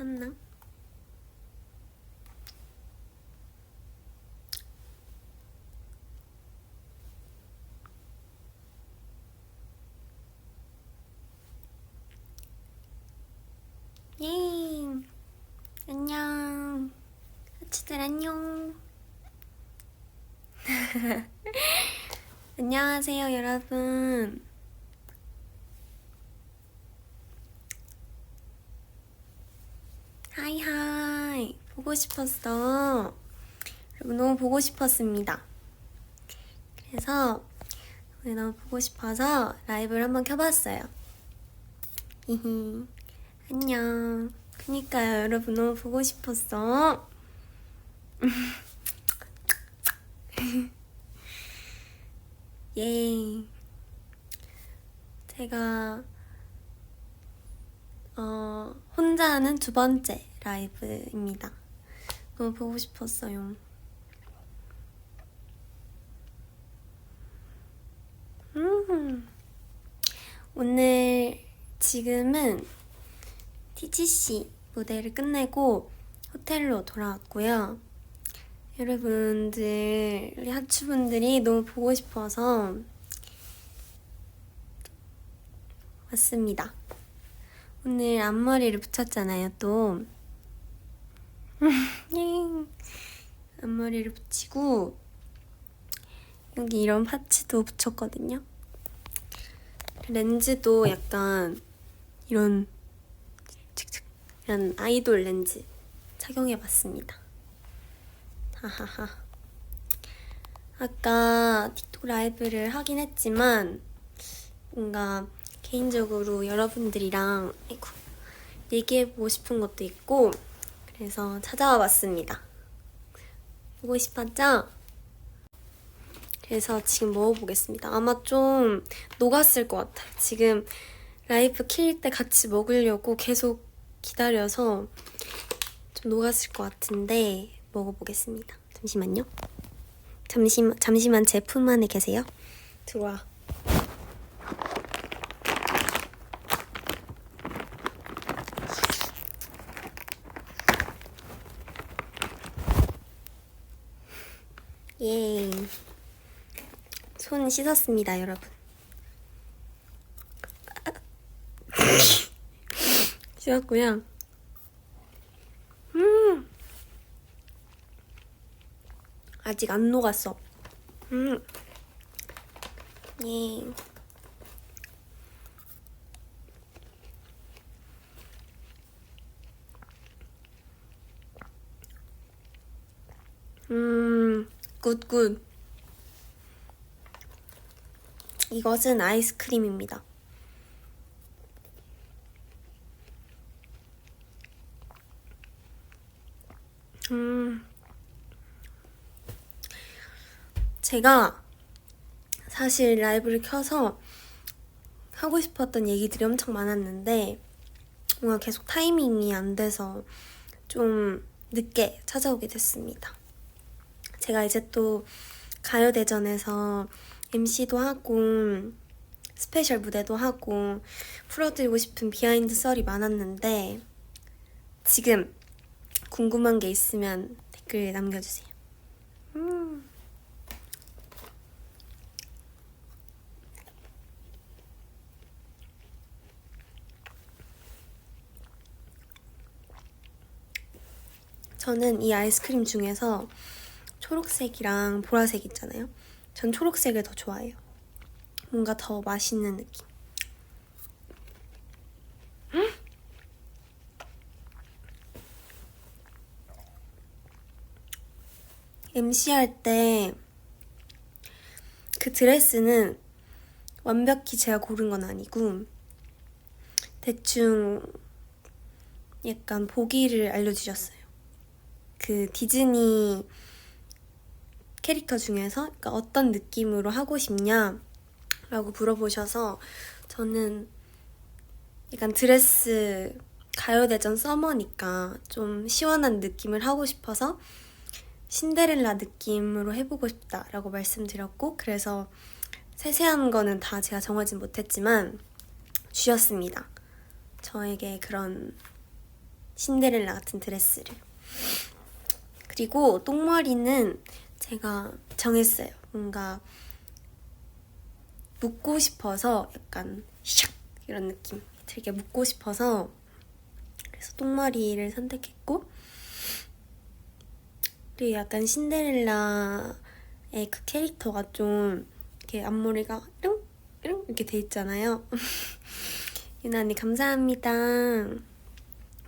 떴나? 예. 안녕. 하치들 안녕. 안녕하세요, 여러분. 하이하이. 보고 싶었어. 여러분 너무 보고 싶었습니다. 그래서 오늘 너무 보고 싶어서 라이브를 한번 켜봤어요. 히히. 안녕. 그니까요, 여러분 너무 보고 싶었어. 예. 제가 혼자 하는 두 번째 라이브입니다. 너무 보고 싶었어요. 오늘 지금은 TGC 무대를 끝내고 호텔로 돌아왔고요. 여러분들, 우리 하추분들이 너무 보고 싶어서 왔습니다. 오늘 앞머리를 붙였잖아요, 또. 앞머리를 붙이고 여기 이런 파츠도 붙였거든요. 렌즈도 약간 이런 아이돌 렌즈 착용해봤습니다. 하하하. 아까 틱톡 라이브를 하긴 했지만 뭔가 개인적으로 여러분들이랑 얘기해보고 싶은 것도 있고 그래서 찾아와 봤습니다. 보고 싶었죠? 그래서 지금 먹어보겠습니다. 아마 좀 녹았을 것 같아요. 지금 라이브 킬 때 같이 먹으려고 계속 기다려서 좀 녹았을 것 같은데 먹어보겠습니다. 잠시만요. 잠시만 제 품 안에 계세요. 들어와. 예. 손 씻었습니다, 여러분. 씻었고요. 아직 안 녹았어. 예. 굿굿. 이것은 아이스크림입니다. 제가 사실 라이브를 켜서 하고 싶었던 얘기들이 엄청 많았는데 뭔가 계속 타이밍이 안 돼서 좀 늦게 찾아오게 됐습니다. 제가 이제 또 가요대전에서 MC도 하고 스페셜 무대도 하고 풀어드리고 싶은 비하인드 썰이 많았는데 지금 궁금한 게 있으면 댓글 남겨주세요. 저는 이 아이스크림 중에서 초록색이랑 보라색 있잖아요. 전 초록색을 더 좋아해요. 뭔가 더 맛있는 느낌. MC 할 때 그 드레스는 완벽히 제가 고른 건 아니고 대충 약간 보기를 알려주셨어요. 그 디즈니 캐릭터 중에서 그러니까 어떤 느낌으로 하고 싶냐 라고 물어보셔서 저는 약간 드레스 가요대전 서머니까 좀 시원한 느낌을 하고 싶어서 신데렐라 느낌으로 해보고 싶다라고 말씀드렸고 그래서 세세한 거는 다 제가 정하진 못했지만 주셨습니다. 저에게 그런 신데렐라 같은 드레스를. 그리고 똥머리는 제가 정했어요. 뭔가 묶고 싶어서 약간 샥 이런 느낌 되게 묶고 싶어서 그래서 똥머리를 선택했고, 그리고 약간 신데렐라의 그 캐릭터가 좀 이렇게 앞머리가 이렇게 이렇게 돼 있잖아요. 유나 언니 감사합니다.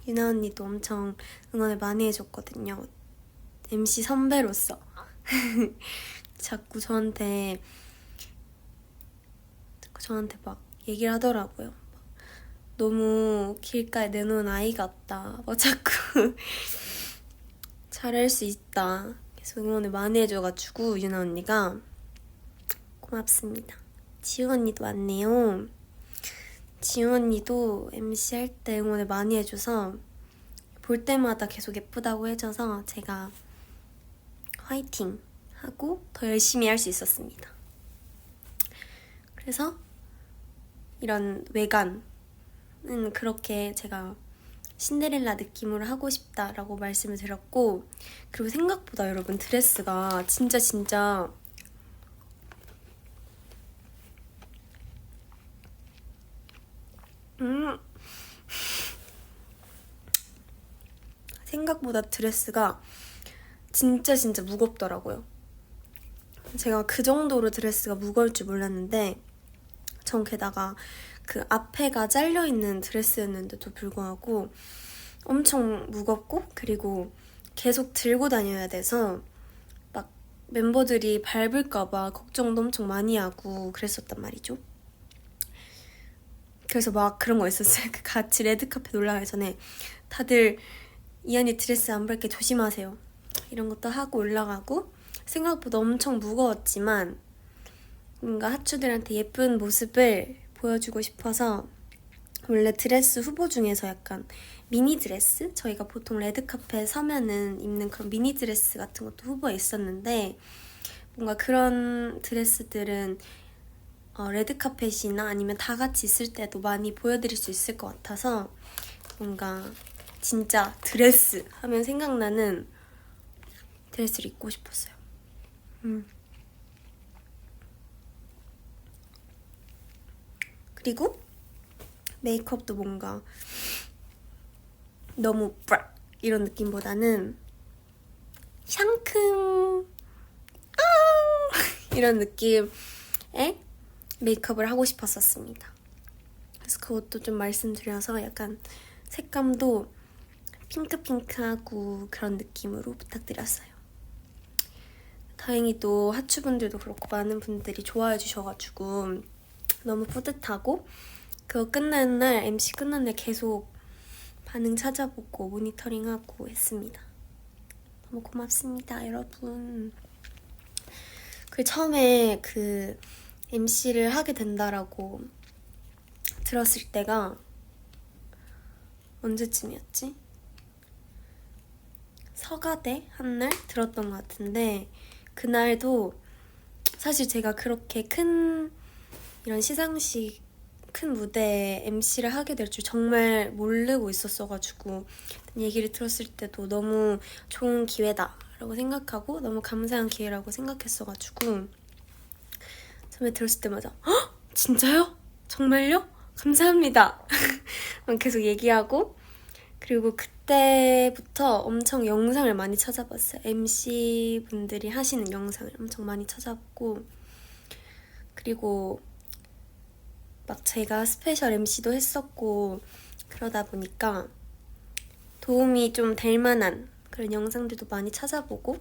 유나 언니도 엄청 응원을 많이 해줬거든요. MC 선배로서. 자꾸 저한테 막 얘기를 하더라고요. 너무 길가에 내놓은 아이 같다. 막 자꾸 잘할 수 있다. 계속 응원을 많이 해줘가지고 유나 언니가 고맙습니다. 지우 언니도 왔네요. 지우 언니도 MC 할 때 응원을 많이 해줘서 볼 때마다 계속 예쁘다고 해줘서 제가 화이팅 하고 더 열심히 할 수 있었습니다. 그래서 이런 외관은 그렇게 제가 신데렐라 느낌으로 하고 싶다라고 말씀을 드렸고, 그리고 생각보다 여러분 드레스가 진짜 생각보다 드레스가 진짜 무겁더라고요. 제가 그 정도로 드레스가 무거울 줄 몰랐는데, 전 게다가 그 앞에가 잘려있는 드레스였는데도 불구하고 엄청 무겁고, 그리고 계속 들고 다녀야 돼서 막 멤버들이 밟을까봐 걱정도 엄청 많이 하고 그랬었단 말이죠. 그래서 막 그런 거 있었어요. 같이 레드카펫 올라가기 전에 다들 이 언니 드레스 안 밟게 조심하세요 이런 것도 하고 올라가고, 생각보다 엄청 무거웠지만 뭔가 하추들한테 예쁜 모습을 보여주고 싶어서 원래 드레스 후보 중에서 약간 미니 드레스? 저희가 보통 레드카페 서면은 입는 그런 미니 드레스 같은 것도 후보에 있었는데, 뭔가 그런 드레스들은 레드카펫이나 아니면 다 같이 있을 때도 많이 보여드릴 수 있을 것 같아서 뭔가 진짜 드레스 하면 생각나는 드레스를 입고 싶었어요. 그리고 메이크업도 뭔가 너무 브라 이런 느낌보다는 샹큼 이런 느낌의 메이크업을 하고 싶었었습니다. 그래서 그것도 좀 말씀드려서 약간 색감도 핑크핑크하고 그런 느낌으로 부탁드렸어요. 다행히도 하추분들도 그렇고 많은 분들이 좋아해 주셔가지고 너무 뿌듯하고, 그거 끝난 날, MC 끝난 날 계속 반응 찾아보고 모니터링하고 했습니다. 너무 고맙습니다, 여러분. 그 처음에 그 MC를 하게 된다라고 들었을 때가 언제쯤이었지? 서가대 한 날 들었던 것 같은데, 그날도 사실 제가 그렇게 큰 이런 시상식 큰 무대에 MC를 하게 될 줄 정말 모르고 있었어가지고 얘기를 들었을 때도 너무 좋은 기회다라고 생각하고 너무 감사한 기회라고 생각했어가지고 처음에 들었을 때마다 헉! 진짜요? 정말요? 감사합니다. 계속 얘기하고, 그리고 그때부터 엄청 영상을 많이 찾아봤어요. MC분들이 하시는 영상을 엄청 많이 찾아봤고, 그리고 막 제가 스페셜 MC도 했었고 그러다 보니까 도움이 좀 될 만한 그런 영상들도 많이 찾아보고,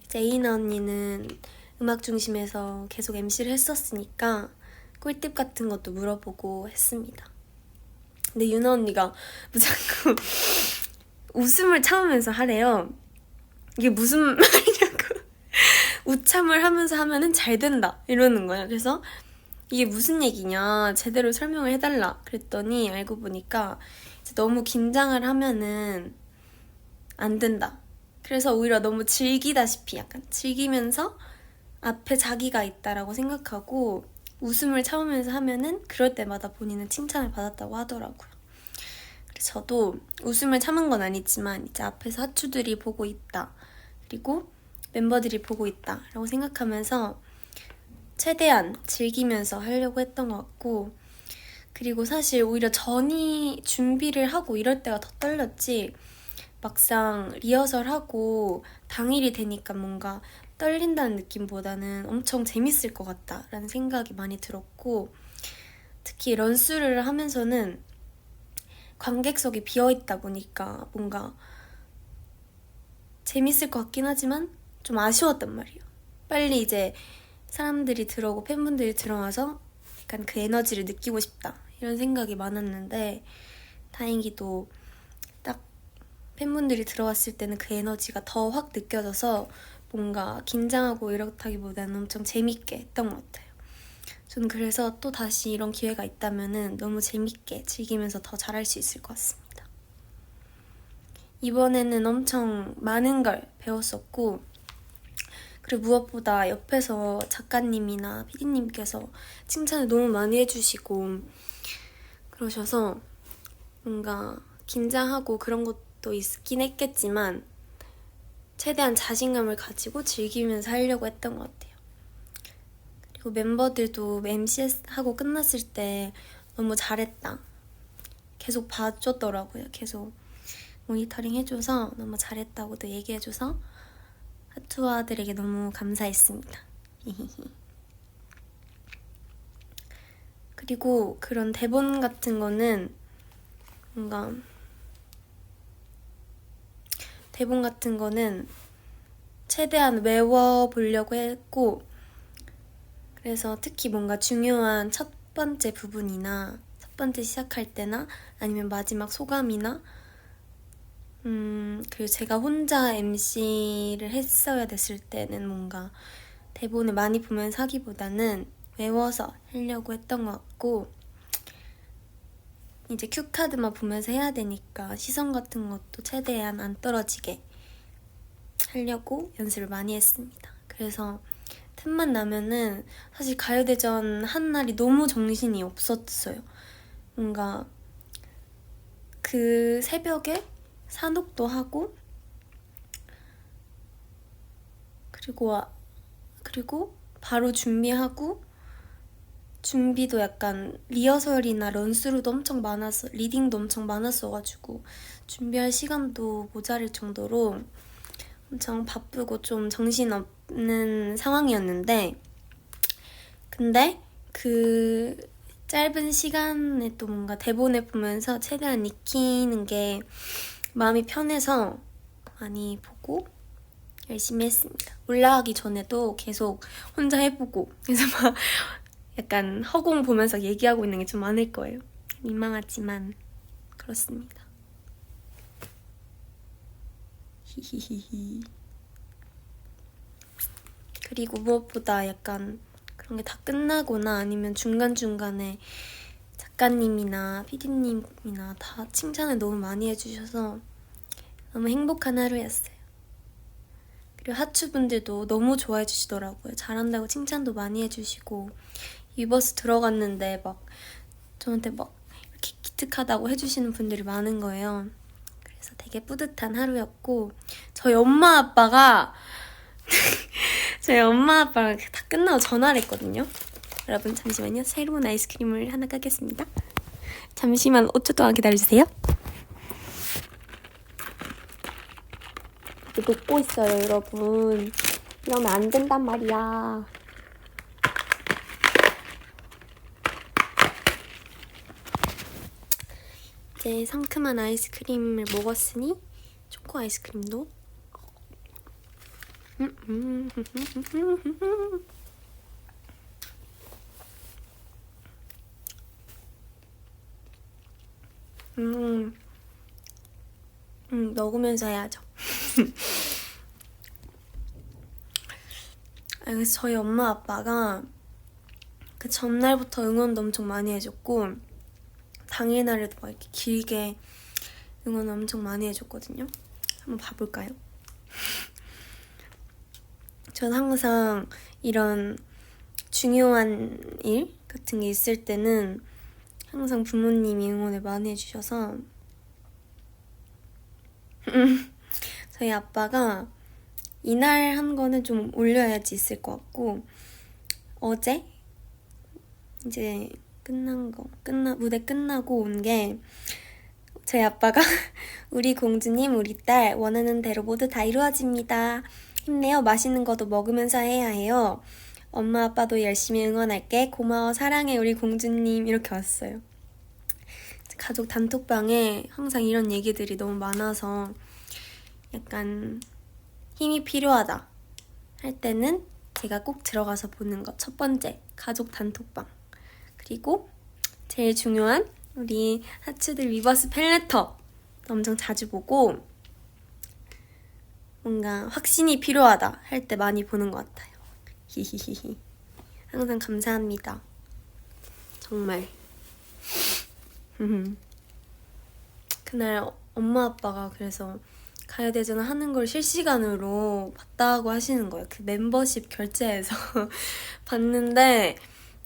이제 에이나 언니는 음악 중심에서 계속 MC를 했었으니까 꿀팁 같은 것도 물어보고 했습니다. 근데 유나 언니가 자꾸 웃음을 참으면서 하래요. 이게 무슨 말이냐고. 웃참을 하면서 하면은 잘 된다 이러는 거야. 그래서 이게 무슨 얘기냐, 제대로 설명을 해달라 그랬더니 알고 보니까 이제 너무 긴장을 하면은 안 된다. 그래서 오히려 너무 즐기다시피 약간 즐기면서 앞에 자기가 있다라고 생각하고 웃음을 참으면서 하면은 그럴 때마다 본인은 칭찬을 받았다고 하더라고요. 그래서 저도 웃음을 참은 건 아니지만 이제 앞에서 하추들이 보고 있다, 그리고 멤버들이 보고 있다 라고 생각하면서 최대한 즐기면서 하려고 했던 것 같고, 그리고 사실 오히려 전이 준비를 하고 이럴 때가 더 떨렸지, 막상 리허설하고 당일이 되니까 뭔가 떨린다는 느낌보다는 엄청 재밌을 것 같다라는 생각이 많이 들었고, 특히 런스를 하면서는 관객석이 비어있다 보니까 뭔가 재밌을 것 같긴 하지만 좀 아쉬웠단 말이에요. 빨리 이제 사람들이 들어오고 팬분들이 들어와서 약간 그 에너지를 느끼고 싶다 이런 생각이 많았는데, 다행히도 딱 팬분들이 들어왔을 때는 그 에너지가 더 확 느껴져서 뭔가 긴장하고 이렇다기보다는 엄청 재밌게 했던 것 같아요. 저는 그래서 또 다시 이런 기회가 있다면 너무 재밌게 즐기면서 더 잘할 수 있을 것 같습니다. 이번에는 엄청 많은 걸 배웠었고, 그리고 무엇보다 옆에서 작가님이나 PD님께서 칭찬을 너무 많이 해주시고 그러셔서 뭔가 긴장하고 그런 것도 있긴 했겠지만 최대한 자신감을 가지고 즐기면서 하려고 했던 것 같아요. 그리고 멤버들도 MC하고 끝났을 때 너무 잘했다, 계속 봐줬더라고요. 계속 모니터링 해줘서 너무 잘했다고도 얘기해줘서 하투아들에게 너무 감사했습니다. 그리고 그런 대본 같은 거는 뭔가 최대한 외워보려고 했고, 그래서 특히 뭔가 중요한 첫 번째 부분이나 첫 번째 시작할 때나 아니면 마지막 소감이나 그리고 제가 혼자 MC를 했어야 됐을 때는 뭔가 대본을 많이 보면서 하기보다는 외워서 하려고 했던 것 같고, 이제 큐카드만 보면서 해야 되니까 시선 같은 것도 최대한 안 떨어지게 하려고 연습을 많이 했습니다. 그래서 틈만 나면은 사실 가요대전 한 날이 너무 정신이 없었어요. 뭔가 그 새벽에 산옥도 하고 그리고 바로 준비하고, 준비도 약간 리허설이나 런스루도 엄청 많아서 리딩도 엄청 많았어가지고 준비할 시간도 모자랄 정도로 엄청 바쁘고 좀 정신없는 상황이었는데, 근데 그 짧은 시간에 또 뭔가 대본을 보면서 최대한 익히는 게 마음이 편해서 많이 보고 열심히 했습니다. 올라가기 전에도 계속 혼자 해보고, 그래서 막 약간 허공 보면서 얘기하고 있는 게 좀 많을 거예요. 민망하지만 그렇습니다. 히히히히. 그리고 무엇보다 약간 그런 게 다 끝나거나 아니면 중간중간에 작가님이나 PD님이나 다 칭찬을 너무 많이 해주셔서 너무 행복한 하루였어요. 그리고 하추분들도 너무 좋아해 주시더라고요. 잘한다고 칭찬도 많이 해주시고, 위버스 들어갔는데 막 저한테 막 이렇게 기특하다고 해주시는 분들이 많은 거예요. 그래서 되게 뿌듯한 하루였고, 저희 엄마 아빠가 다 끝나고 전화를 했거든요. 여러분 잠시만요. 새로운 아이스크림을 하나 까겠습니다. 잠시만 5초 동안 기다려주세요. 녹고 있어요, 여러분. 이러면 안 된단 말이야. 이제 상큼한 아이스크림을 먹었으니 초코 아이스크림도 먹으면서 해야죠. 그래서 저희 엄마 아빠가 그 전날부터 응원도 엄청 많이 해줬고, 당일날에도 막 이렇게 길게 응원 엄청 많이 해줬거든요. 한번 봐볼까요? 전 항상 이런 중요한 일 같은 게 있을 때는 항상 부모님이 응원을 많이 해주셔서 저희 아빠가 이날 한 거는 좀 올려야지 있을 것 같고, 어제 이제 무대 끝나고 온 게 저희 아빠가 우리 공주님, 우리 딸 원하는 대로 모두 다 이루어집니다. 힘내요. 맛있는 것도 먹으면서 해야 해요. 엄마 아빠도 열심히 응원할게. 고마워. 사랑해. 우리 공주님. 이렇게 왔어요. 가족 단톡방에 항상 이런 얘기들이 너무 많아서 약간 힘이 필요하다 할 때는 제가 꼭 들어가서 보는 것. 첫 번째, 가족 단톡방. 그리고 제일 중요한 우리 하츠들 위버스 팬레터 엄청 자주 보고, 뭔가 확신이 필요하다 할 때 많이 보는 것 같아요. 히히히히. 항상 감사합니다. 정말. 그날 엄마 아빠가 그래서 가요대전 하는 걸 실시간으로 봤다고 하시는 거예요. 그 멤버십 결제해서 봤는데,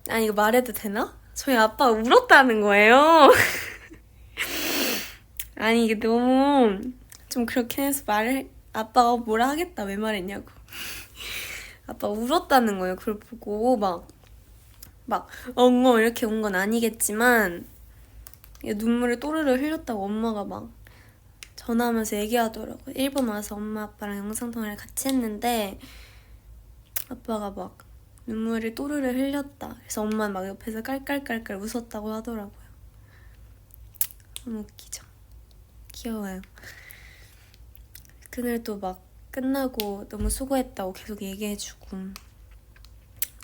아니 이거 말해도 되나? 저희 아빠가 울었다는 거예요. 아니 이게 너무 좀 그렇긴 해서 아빠가 뭐라 하겠다 왜 말했냐고. 아빠가 울었다는 거예요. 그걸 보고 막 엉엉 이렇게 온 건 아니겠지만 눈물을 또르르 흘렸다고 엄마가 막 전화하면서 얘기하더라고요. 일본 와서 엄마 아빠랑 영상통화를 같이 했는데 아빠가 막 눈물을 또르르 흘렸다. 그래서 엄마는 막 옆에서 깔깔깔깔 웃었다고 하더라고요. 너무 웃기죠. 귀여워요. 그날도 막 끝나고 너무 수고했다고 계속 얘기해주고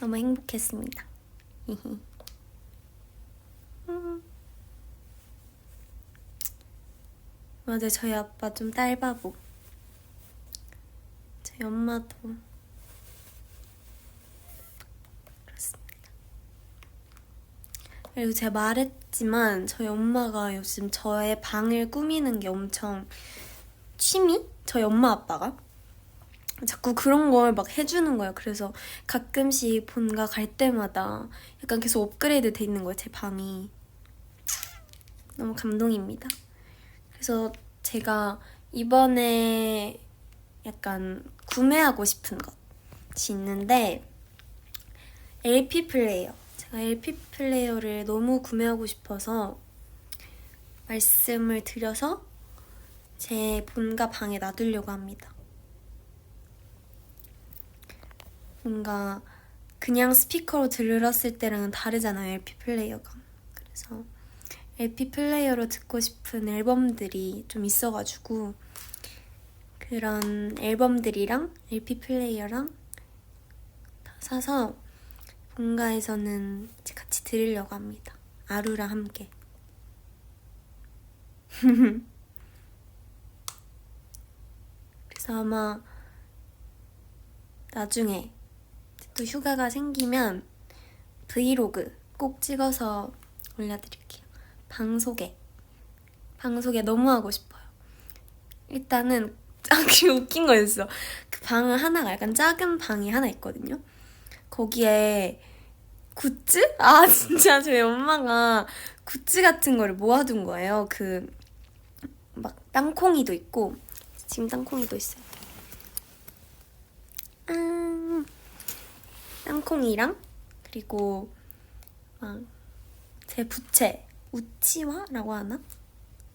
너무 행복했습니다. 맞아요. 저희 아빠 좀 딸바보. 저희 엄마도 그렇습니다. 그리고 제가 말했지만 저희 엄마가 요즘 저의 방을 꾸미는 게 엄청 취미? 저희 엄마 아빠가 자꾸 그런 걸 막 해주는 거예요. 그래서 가끔씩 본가 갈 때마다 약간 계속 업그레이드 돼 있는 거예요. 제 방이. 너무 감동입니다. 그래서 제가 이번에 약간 구매하고 싶은 것이 있는데 LP 플레이어. 제가 LP 플레이어를 너무 구매하고 싶어서 말씀을 드려서 제 본가 방에 놔두려고 합니다. 뭔가 그냥 스피커로 들었을 때랑은 다르잖아요, LP 플레이어가. 그래서 LP 플레이어로 듣고 싶은 앨범들이 좀 있어가지고 그런 앨범들이랑 LP 플레이어랑 다 사서 본가에서는 같이 들으려고 합니다. 아루랑 함께. 그래서 아마 나중에 또 휴가가 생기면 브이로그 꼭 찍어서 올려드릴게요. 방 소개 너무 하고 싶어요. 일단은 그리고 웃긴 거였어. 그 방은 하나가 약간 작은 방이 하나 있거든요. 거기에 굿즈? 아 진짜 저희 엄마가 굿즈 같은 거를 모아둔 거예요. 그 막 땅콩이도 있고 지금 땅콩이도 있어요. 땅콩이랑 그리고 막 제 부채 우치와라고 하나?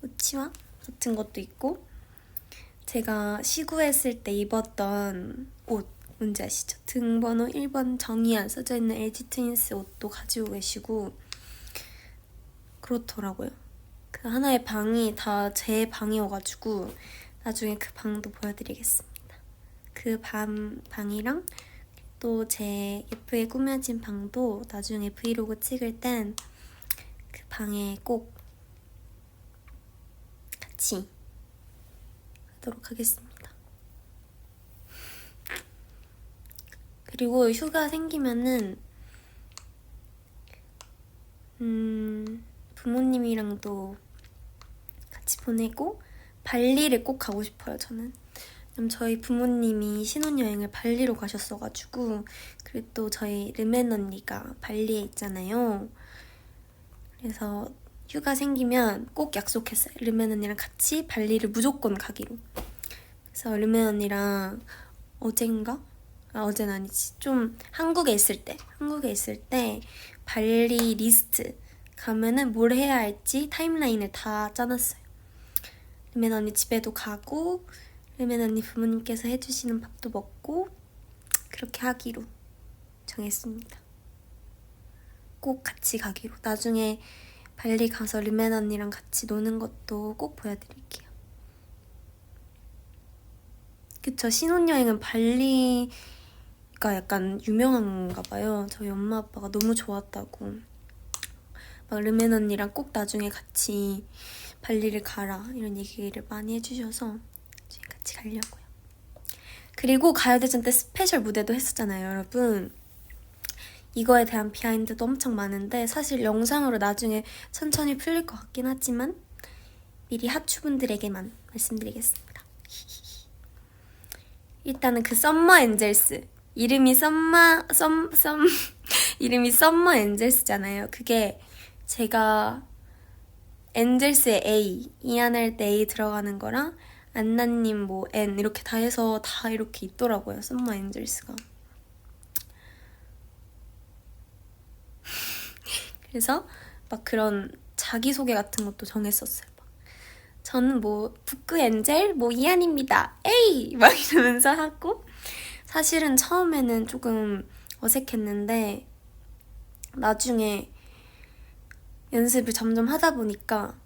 우치와 같은 것도 있고 제가 시구했을 때 입었던 옷 뭔지 아시죠? 등번호 1번 정의안 써져있는 LG 트윈스 옷도 가지고 계시고 그렇더라고요. 그 하나의 방이 다 제 방이어가지고 나중에 그 방도 보여드리겠습니다. 그 방이랑 또 제 예쁘게 꾸며진 방도 나중에 브이로그 찍을 땐 그 방에 꼭 같이 하도록 하겠습니다. 그리고 휴가 생기면은 부모님이랑도 같이 보내고 발리를 꼭 가고 싶어요. 저는 저희 부모님이 신혼여행을 발리로 가셨어가지고 그리고 또 저희 르멘 언니가 발리에 있잖아요. 그래서 휴가 생기면 꼭 약속했어요. 르멘 언니랑 같이 발리를 무조건 가기로. 그래서 르멘 언니랑 어젠가? 어제는 아니지. 좀 한국에 있을 때 발리 리스트 가면은 뭘 해야 할지 타임라인을 다 짜놨어요. 르멘 언니 집에도 가고 르멘 언니 부모님께서 해주시는 밥도 먹고 그렇게 하기로 정했습니다. 꼭 같이 가기로. 나중에 발리 가서 르멘 언니랑 같이 노는 것도 꼭 보여드릴게요. 그쵸, 신혼여행은 발리가 약간 유명한가 봐요. 저희 엄마 아빠가 너무 좋았다고. 막 르멘 언니랑 꼭 나중에 같이 발리를 가라 이런 얘기를 많이 해주셔서 저희 같이 가려고요. 그리고 가요대전 때 스페셜 무대도 했었잖아요, 여러분. 이거에 대한 비하인드도 엄청 많은데 사실 영상으로 나중에 천천히 풀릴 것 같긴 하지만 미리 하추분들에게만 말씀드리겠습니다. 일단은 그 썸머 엔젤스 이름이 이름이 썸머 엔젤스잖아요. 그게 제가 엔젤스의 A 이안할 때 A 들어가는 거랑 안나님 뭐 N 이렇게 다 해서 다 이렇게 있더라고요. 썸머 엔젤스가. 그래서 막 그런 자기소개 같은 것도 정했었어요. 막 저는 뭐 북구 엔젤 뭐 이안입니다. 에이! 막 이러면서 하고 사실은 처음에는 조금 어색했는데 나중에 연습을 점점 하다 보니까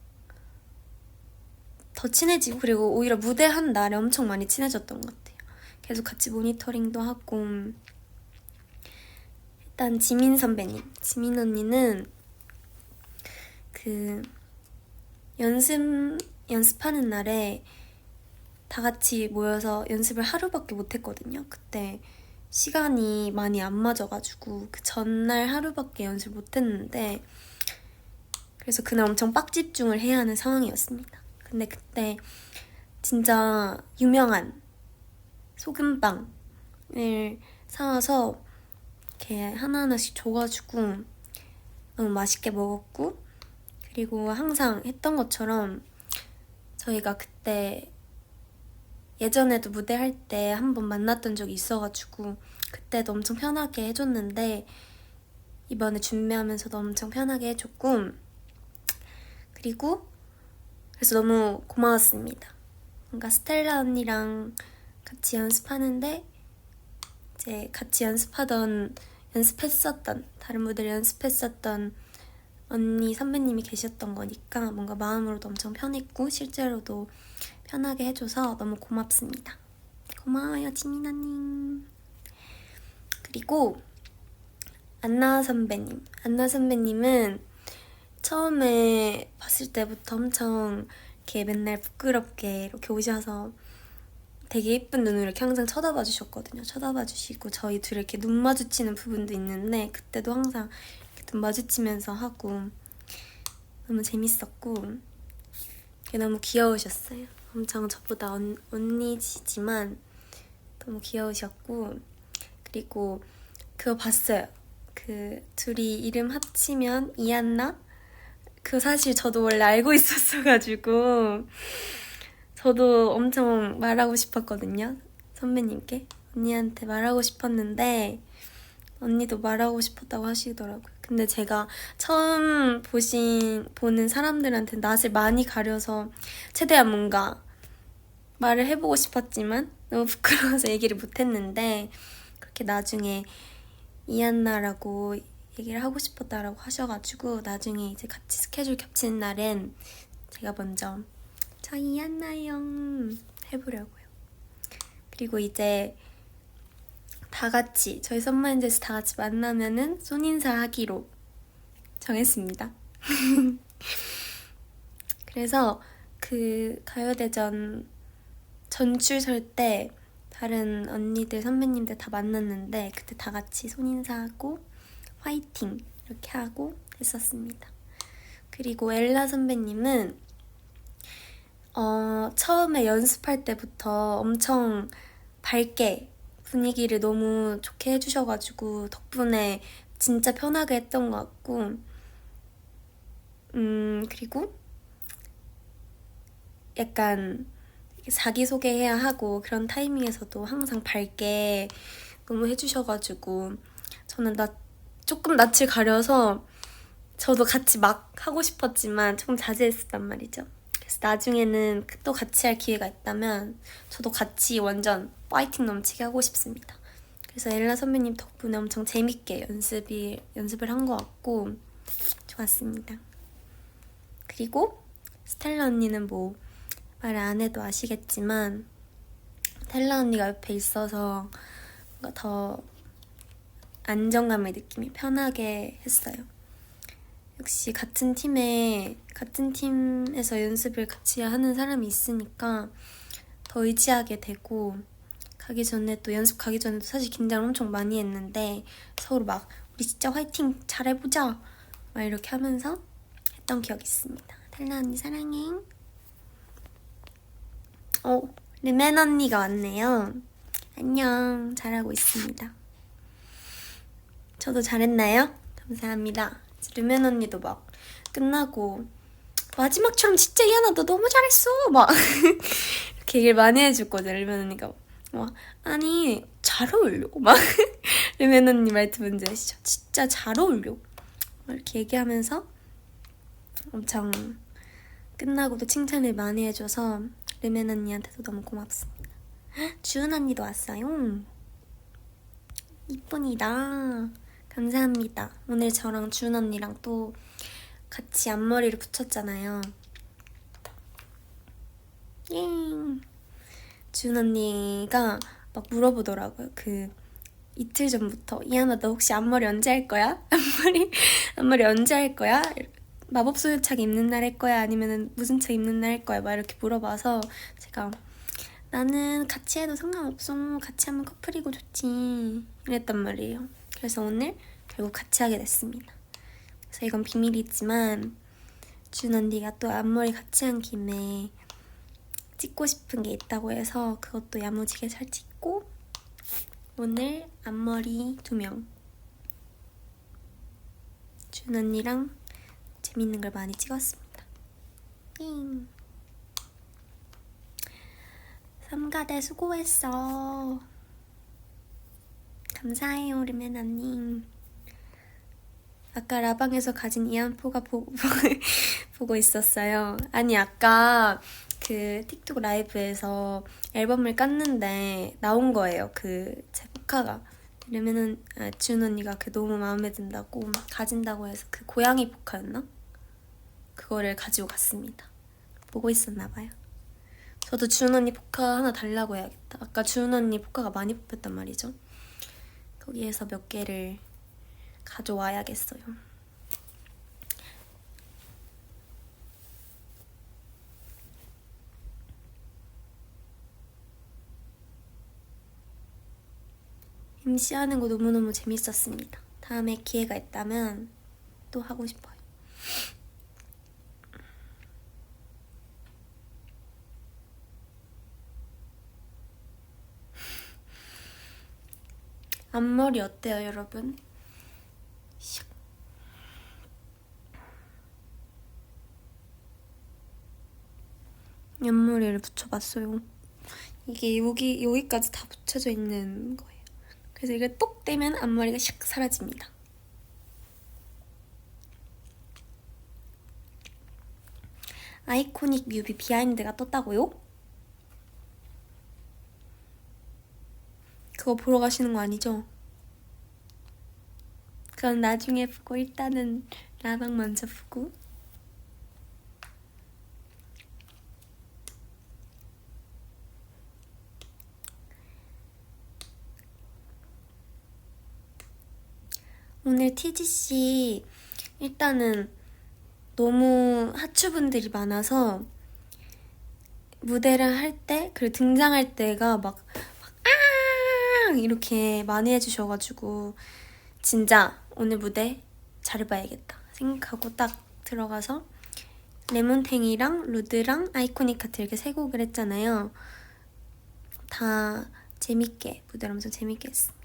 더 친해지고 그리고 오히려 무대한 날에 엄청 많이 친해졌던 것 같아요. 계속 같이 모니터링도 하고 일단 지민 선배님, 지민 언니는 그 연습하는 날에 다 같이 모여서 연습을 하루밖에 못했거든요. 그때 시간이 많이 안 맞아가지고 그 전날 하루밖에 연습 못했는데 그래서 그날 엄청 빡집중을 해야 하는 상황이었습니다. 근데 그때 진짜 유명한 소금빵을 사와서 이렇게 하나하나씩 줘가지고 너무 맛있게 먹었고 그리고 항상 했던 것처럼 저희가 그때 예전에도 무대할 때 한 번 만났던 적이 있어가지고 그때도 엄청 편하게 해줬는데 이번에 준비하면서도 엄청 편하게 해줬고 그리고 그래서 너무 고마웠습니다. 뭔가 스텔라 언니랑 같이 연습하는데 이제 같이 연습했었던 다른 무대를 연습했었던 언니 선배님이 계셨던 거니까 뭔가 마음으로도 엄청 편했고 실제로도 편하게 해줘서 너무 고맙습니다. 고마워요 지민아님. 그리고 안나 선배님은 처음에 봤을 때부터 엄청 이렇게 맨날 부끄럽게 이렇게 오셔서 되게 예쁜 눈으로 이렇게 항상 쳐다봐 주셨거든요. 쳐다봐 주시고 저희 둘이 이렇게 눈 마주치는 부분도 있는데 그때도 항상 이렇게 눈 마주치면서 하고 너무 재밌었고 너무 귀여우셨어요. 엄청 저보다 언니지만 너무 귀여우셨고 그리고 그거 봤어요. 그 둘이 이름 합치면 이안나? 그거 사실 저도 원래 알고 있었어가지고 저도 엄청 말하고 싶었거든요. 선배님께 언니한테 말하고 싶었는데 언니도 말하고 싶었다고 하시더라고요. 근데 제가 처음 보는 사람들한테 낯을 많이 가려서 최대한 뭔가 말을 해보고 싶었지만 너무 부끄러워서 얘기를 못했는데 그렇게 나중에 이안나라고 얘기를 하고 싶었다라고 하셔가지고 나중에 이제 같이 스케줄 겹치는 날엔 제가 먼저 저 이안나요 해보려고요. 그리고 이제 다 같이 저희 썸머엔젤스 다 같이 만나면은 손인사 하기로 정했습니다. 그래서 그 가요대전 전출설 때 다른 언니들 선배님들 다 만났는데 그때 다 같이 손인사하고 화이팅 이렇게 하고 했었습니다. 그리고 엘라 선배님은 처음에 연습할 때부터 엄청 밝게 분위기를 너무 좋게 해주셔가지고 덕분에 진짜 편하게 했던 것 같고 그리고 약간 자기소개해야 하고 그런 타이밍에서도 항상 밝게 너무 해주셔가지고 저는 조금 낯을 가려서 저도 같이 막 하고 싶었지만 조금 자제했었단 말이죠. 그래서 나중에는 또 같이 할 기회가 있다면 저도 같이 완전 파이팅 넘치게 하고 싶습니다. 그래서 엘라 선배님 덕분에 엄청 재밌게 연습을 한 것 같고 좋았습니다. 그리고 스텔라 언니는 뭐 말 안 해도 아시겠지만 텔라 언니가 옆에 있어서 뭔가 더 안정감을 느끼며 편하게 했어요. 역시 같은 팀에서 연습을 같이 하는 사람이 있으니까 더 의지하게 되고 연습 가기 전에도 사실 긴장을 엄청 많이 했는데 서로 막 우리 진짜 화이팅 잘해보자 막 이렇게 하면서 했던 기억이 있습니다. 텔라 언니 사랑해. 르멘 언니가 왔네요. 안녕. 잘하고 있습니다. 저도 잘했나요? 감사합니다. 르멘 언니도 막 끝나고 마지막처럼 진짜 이하나 너 너무 잘했어 막 이렇게 얘기를 많이 해줬거든요. 르멘 언니가 막 아니 잘 어울려 막 르멘 언니 말투 뭔지 아시죠? 진짜 잘 어울려 이렇게 얘기하면서 엄청 끝나고도 칭찬을 많이 해줘서 르멘 언니한테도 너무 고맙습니다. 주은 언니도 왔어요. 이쁜이다. 감사합니다. 오늘 저랑 주은 언니랑 또 같이 앞머리를 붙였잖아요. 예. 주은 언니가 막 물어보더라고요. 이틀 전부터 이하나 너 혹시 앞머리 언제 할 거야? 앞머리 언제 할 거야? 마법소녀 입는 날 할 거야? 아니면 무슨 책 입는 날 할 거야? 막 이렇게 물어봐서 제가 나는 같이 해도 상관없어. 같이 하면 커플이고 좋지. 이랬단 말이에요. 그래서 오늘 결국 같이 하게 됐습니다. 그래서 이건 비밀이지만 준 언니가 또 앞머리 같이 한 김에 찍고 싶은 게 있다고 해서 그것도 야무지게 잘 찍고 오늘 앞머리 2명 준 언니랑 재밌는 걸 많이 찍었습니다. 띵. 삼가대 수고했어. 감사해요 르멘 언니. 아까 라방에서 가진 이안포가 보고 있었어요. 아니 아까 틱톡 라이브에서 앨범을 깠는데 나온 거예요. 제 포카가. 이러면은 지훈 언니가 너무 마음에 든다고 가진다고 해서 고양이 포카였나? 그거를 가지고 갔습니다. 보고 있었나 봐요. 저도 지훈 언니 포카 하나 달라고 해야겠다. 아까 지훈 언니 포카가 많이 뽑혔단 말이죠. 거기에서 몇 개를 가져와야겠어요. MC 하는 거 너무너무 재밌었습니다. 다음에 기회가 있다면 또 하고 싶어요. 앞머리 어때요, 여러분? 옆머리를 붙여봤어요. 이게 여기까지 다 붙여져 있는 거예요. 그래서 이게 똑 떼면 앞머리가 샥 사라집니다. 아이코닉 뮤비 비하인드가 떴다고요? 그거 보러 가시는 거 아니죠? 그건 나중에 보고 일단은 라방 먼저 보고 오늘 TGC 일단은 너무 하추분들이 많아서 무대를 할 때 그리고 등장할 때가 막 이렇게 많이 해주셔가지고 진짜 오늘 무대 잘해봐야겠다 생각하고 딱 들어가서 레몬탱이랑 루드랑 아이코닉 카트 이렇게 3곡을 했잖아요. 다 재밌게 무대를 엄청 재밌게 했습니다.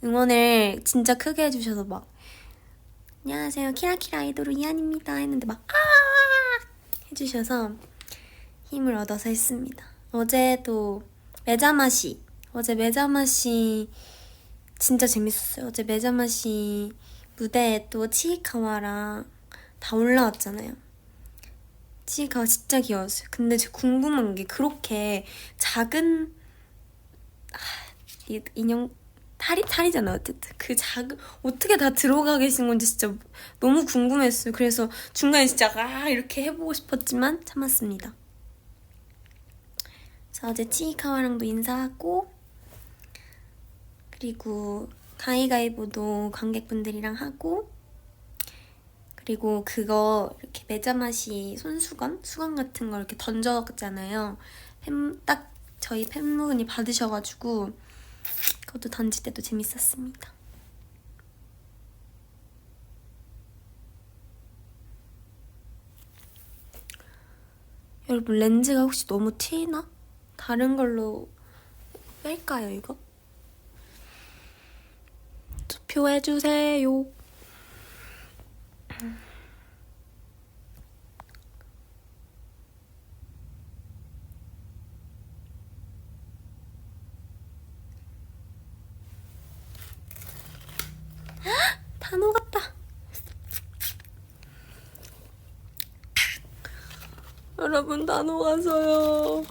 응원을 진짜 크게 해주셔서 막 안녕하세요 키라키라 아이돌 이한입니다 했는데 막 해주셔서 힘을 얻어서 했습니다. 어제 메자마시 진짜 재밌었어요. 어제 메자마시 무대에 또 치이카와랑 다 올라왔잖아요. 치이카와 진짜 귀여웠어요. 근데 제가 궁금한 게 그렇게 작은 인형 탈이잖아요. 어쨌든 그 작은 어떻게 다 들어가 계신 건지 진짜 너무 궁금했어요. 그래서 중간에 진짜 이렇게 해보고 싶었지만 참았습니다. 자, 어제 치이카와랑도 인사하고 그리고 가위가위보도 관객분들이랑 하고 그리고 그거 이렇게 메자마시 수건 같은 거 이렇게 던졌잖아요. 딱 저희 팬분이 받으셔가지고 그것도 던질 때도 재밌었습니다. 여러분 렌즈가 혹시 너무 튀나? 다른 걸로 뺄까요 이거? 투표해주세요. 다 녹았다. 여러분 다 녹았어요.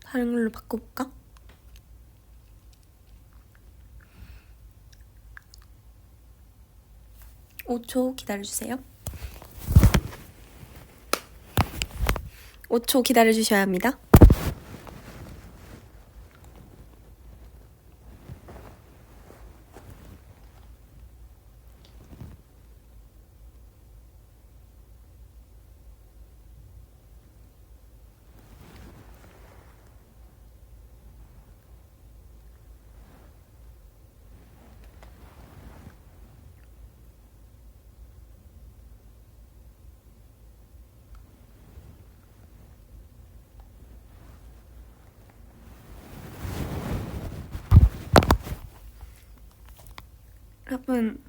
다른 걸로 바꿔볼까? (5초) 기다려주세요. 5초 기다려주셔야 합니다. 여러분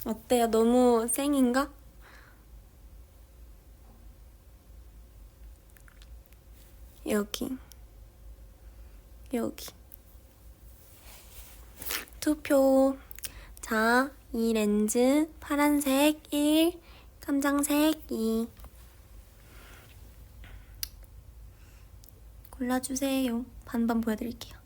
어때요? 너무 쌩인가? 여기 투표. 자, 이 렌즈 파란색 1, 깜장색 2 골라주세요. 반반 보여드릴게요.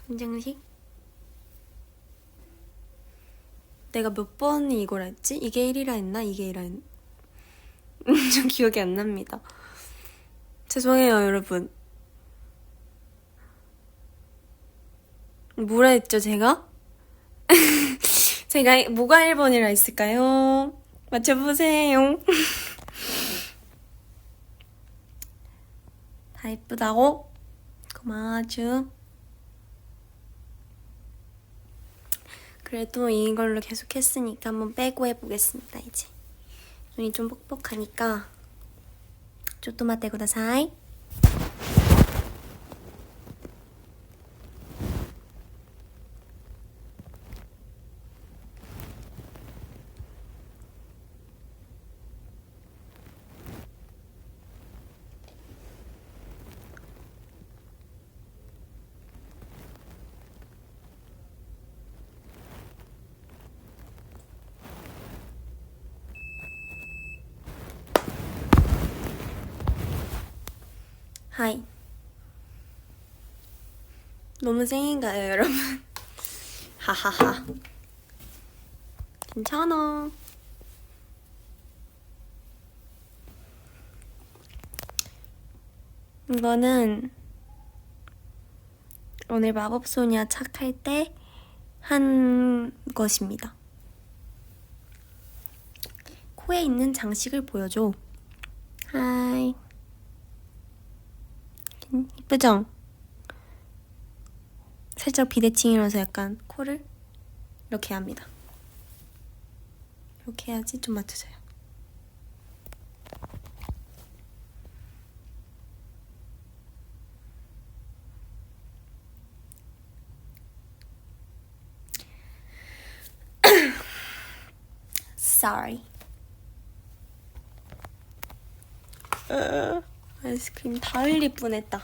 깜장색. 내가 몇 번이 이걸 했지? 이게 1이라 했나? 이게 1이라 했나? 좀 기억이 안 납니다. 죄송해요 여러분. 뭐라 했죠 제가? 제가 뭐가 1번이라 했을까요? 맞춰보세요. 다 예쁘다고? 고마워죠. 그래도 이걸로 계속 했으니까 한번 빼고 해보겠습니다. 이제 눈이 좀 뻑뻑하니까 쪼또마떼 구다사이. 하이. 너무 쌩인가요 여러분? 하하하. 괜찮아. 이거는 오늘 마법소녀 착할 때 한 것입니다. 코에 있는 장식을 보여줘. 하이. 이쁘죠? 살짝 비대칭이라서 약간 코를 이렇게 합니다. 이렇게 해야지 좀 맞춰져요. Sorry. 아이스크림 다 흘릴 뻔했다.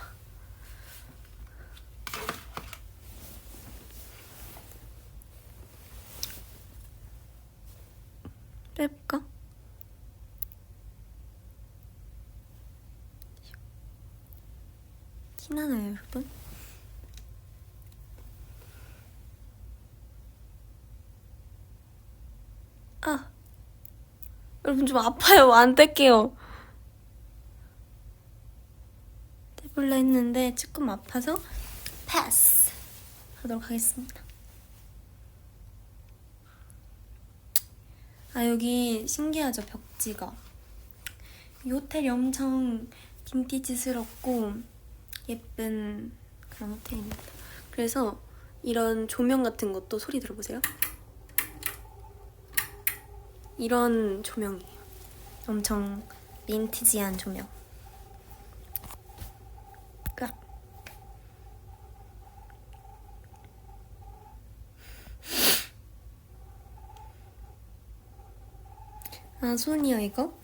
빼볼까? 티나나요, 여러분? 아, 여러분 좀 아파요. 안 뗄게요. 떼볼라 했는데 조금 아파서 패스 하도록 하겠습니다. 아, 여기 신기하죠, 벽지가. 이 호텔이 엄청 빈티지스럽고 예쁜 그런 호텔입니다. 그래서 이런 조명 같은 것도 소리 들어보세요. 이런 조명이에요. 엄청 빈티지한 조명. 까. 아, 손이야 이거?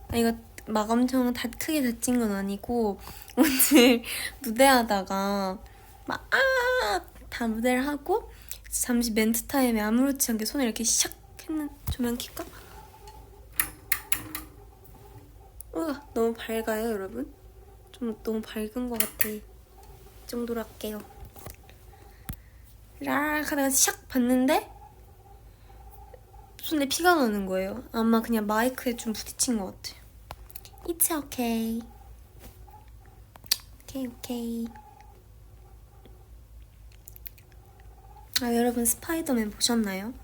아, 이거 막 엄청 크게 다친 건 아니고 오늘 무대하다가 막 다 무대를 하고 잠시 멘트 타임에 아무렇지 않게 손을 이렇게 샥 했는. 조명 킬까? 우와, 너무 밝아요 여러분? 좀 너무 밝은 것 같아. 이 정도로 할게요. 라락 하다가 샥 봤는데 손에 피가 나는 거예요. 아마 그냥 마이크에 좀 부딪힌 것 같아요. It's okay. okay. 아, 여러분 스파이더맨 보셨나요?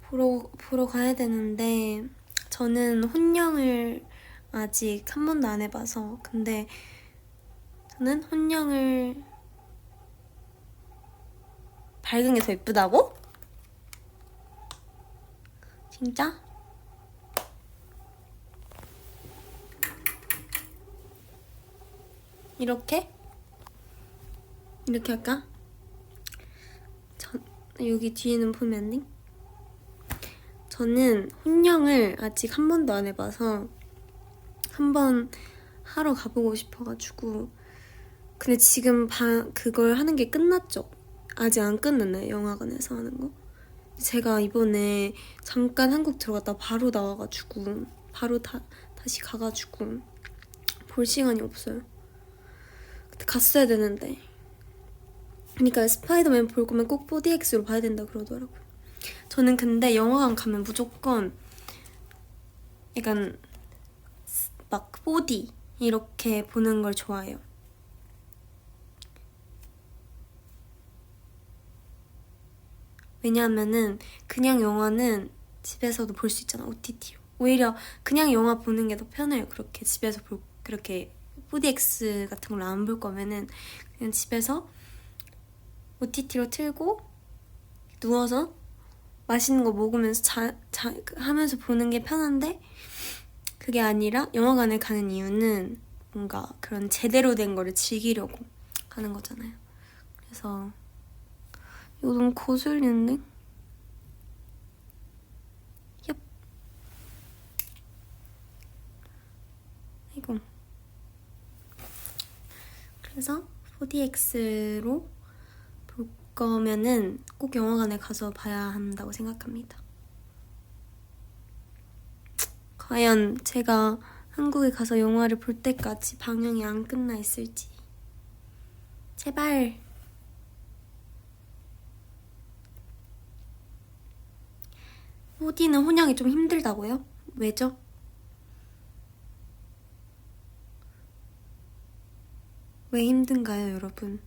보러 가야 되는데 저는 혼영을 아직 한 번도 안 해봐서. 근데 저는 혼영을 밝은 게 더 예쁘다고? 진짜? 이렇게 할까? 여기 뒤에는 보면 안 돼? 저는 혼영을 아직 한 번도 안 해봐서 한번 하러 가보고 싶어가지고. 근데 지금 그걸 하는 게 끝났죠? 아직 안 끝났나요? 영화관에서 하는 거? 제가 이번에 잠깐 한국 들어갔다 바로 나와가지고 바로 다시 가가지고 볼 시간이 없어요. 그때 갔어야 되는데. 그러니까 스파이더맨 볼 거면 꼭 4DX로 봐야 된다 그러더라고요. 저는 근데 영화관 가면 무조건 약간 막 4D 이렇게 보는 걸 좋아해요. 왜냐하면은 그냥 영화는 집에서도 볼 수 있잖아, OTT로. 오히려 그냥 영화 보는 게 더 편해요. 그렇게 집에서 그렇게 4DX 같은 걸로 안 볼 거면은 그냥 집에서 OTT로 틀고 누워서 맛있는 거 먹으면서 하면서 보는 게 편한데, 그게 아니라 영화관에 가는 이유는 뭔가 그런 제대로 된 거를 즐기려고 가는 거잖아요. 그래서 이거 너무 거슬리는데? 얍. 이거. 그래서 4DX로 볼 거면은 꼭 영화관에 가서 봐야 한다고 생각합니다. 과연 제가 한국에 가서 영화를 볼 때까지 방영이 안 끝나 있을지. 제발. 호디는 혼영이 좀 힘들다고요? 왜죠? 왜 힘든가요, 여러분?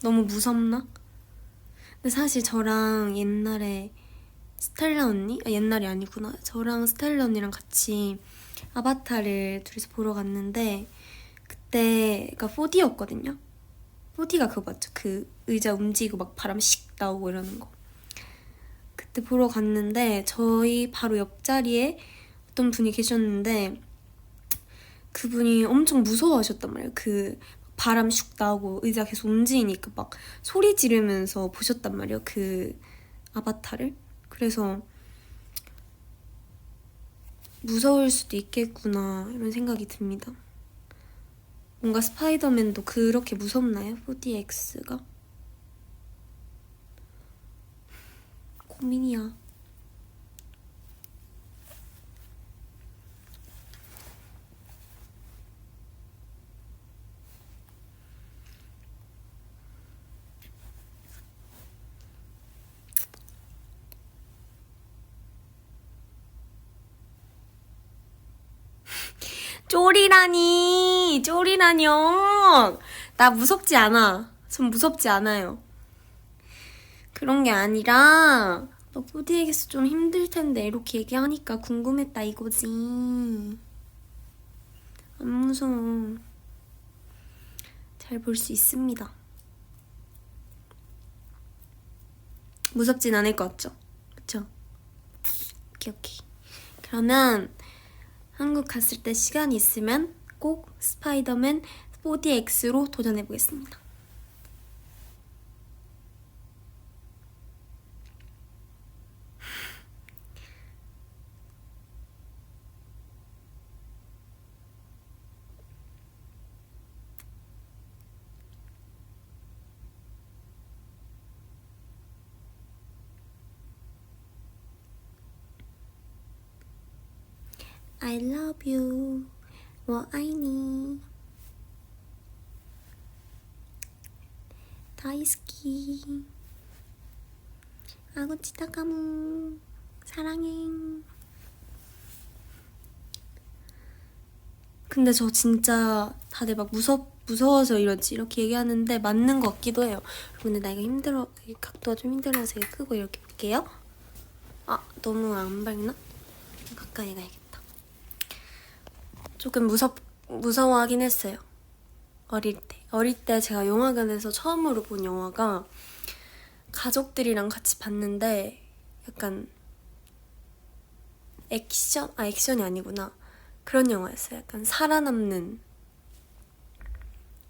너무 무섭나? 근데 사실 저랑 옛날에 스텔라 언니? 옛날이 아니구나. 저랑 스텔라 언니랑 같이 아바타를 둘이서 보러 갔는데 그때가 4D였거든요. 4D가 그거 맞죠? 그 의자 움직이고 막 바람 씩 나오고 이러는 거. 그때 보러 갔는데 저희 바로 옆자리에 어떤 분이 계셨는데 그분이 엄청 무서워하셨단 말이에요. 그 바람 슉 나오고 의자 계속 움직이니까 막 소리 지르면서 보셨단 말이에요. 그 아바타를. 그래서 무서울 수도 있겠구나 이런 생각이 듭니다. 뭔가 스파이더맨도 그렇게 무섭나요? 4DX가? 고민이야. 쪼리라뇨. 나 무섭지 않아. 전 무섭지 않아요. 그런 게 아니라 너 4DX 좀 힘들 텐데 이렇게 얘기하니까 궁금했다 이거지. 안 무서워. 잘 볼 수 있습니다. 무섭진 않을 것 같죠? 그쵸? 오케이. 그러면 한국 갔을 때 시간이 있으면 꼭 스파이더맨 4DX로 도전해보겠습니다. I love you. 我爱你. 다이스키. 아구치 타카무. 사랑해. 근데 저 진짜 다들 막 무서워서 이러지 이렇게 얘기하는데 맞는 것 같기도 해요. 근데 나 이거 각도가 좀 힘들어서 이거 끄고 이렇게 볼게요. 아, 너무 안 밝나? 가까이 가야겠다. 조금 무서워하긴 했어요. 어릴 때 제가 영화관에서 처음으로 본 영화가 가족들이랑 같이 봤는데 약간 액션이 아니구나. 그런 영화였어요. 약간 살아남는